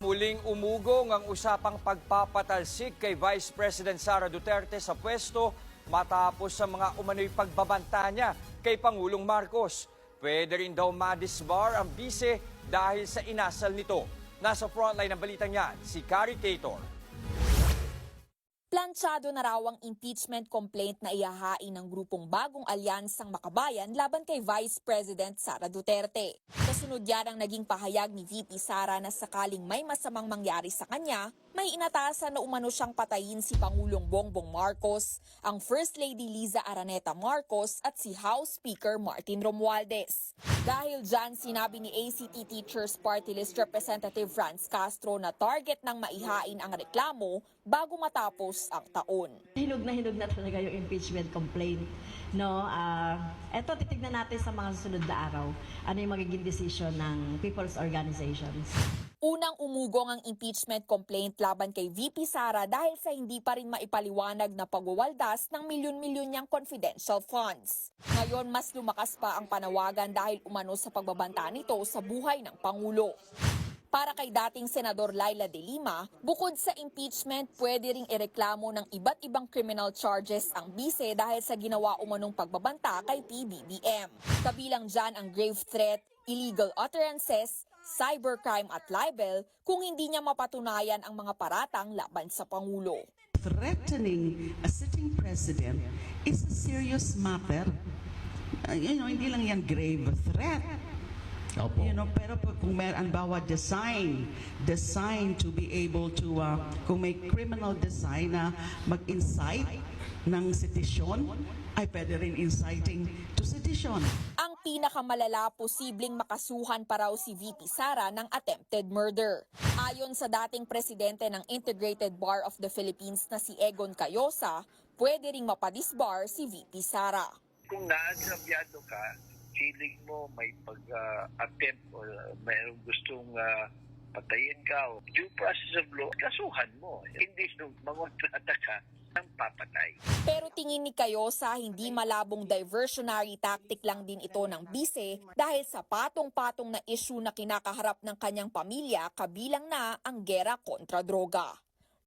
Muling umugong ang usapang pagpapatalsik kay Vice President Sara Duterte sa pwesto matapos sa mga umano'y pagbabanta niya kay Pangulong Marcos. Pwede rin daw madisbar ang bise dahil sa inasal nito. Nasa frontline ng balitang yan, si Carrie Cator. Planchado na raw ang impeachment complaint na ihahain ng grupong Bagong Alyansang Makabayan laban kay Vice President Sara Duterte. Kasunod yan ang naging pahayag ni VP Sara na sakaling may masamang mangyari sa kanya, may inatasan na umano siyang patayin si Pangulong Bongbong Marcos, ang First Lady Liza Araneta Marcos at si House Speaker Martin Romualdez. Dahil dyan, sinabi ni ACT Teachers Party List Representative Franz Castro na target ng maihain ang reklamo bago matapos ang taon. Hinog na talaga yung impeachment complaint. No, eto titignan natin sa mga susunod na araw ano yung magiging decision ng people's organizations. Unang umugong ang impeachment complaint laban kay VP Sara dahil sa hindi pa rin maipaliwanag na pagwawaldas ng milyon-milyon niyang confidential funds. Ngayon, mas lumakas pa ang panawagan dahil umano sa pagbabanta nito sa buhay ng Pangulo. Para kay dating Senador Laila de Lima, bukod sa impeachment, pwede ring ireklamo ng iba't ibang criminal charges ang bise dahil sa ginawa umanong pagbabanta kay PBBM. Kabilang dyan ang grave threat, illegal utterances, cybercrime at libel kung hindi niya mapatunayan ang mga paratang laban sa Pangulo. Threatening a sitting president is a serious matter. Hindi lang yan grave threat. Opo. Pero kung meron bawa design to be able to, kung may criminal design na mag-incite ng sedition, ay pwede rin inciting to sedition. Ang pinakamalala, posibleng makasuhan pa raw si VP Sara ng attempted murder. Ayon sa dating presidente ng Integrated Bar of the Philippines na si Egon Cayosa, pwede ring mapadisbar si VP Sara. Kung naasabyado ka, feeling mo may pag-attempt o mayroong gustong patayin ka o due process of law, kasuhan mo. Hindi nung mangontrata ka ng papatay. Pero tingin ni Cayosa, hindi malabong diversionary tactic lang din ito ng bise dahil sa patong-patong na issue na kinakaharap ng kanyang pamilya, kabilang na ang gera kontra droga.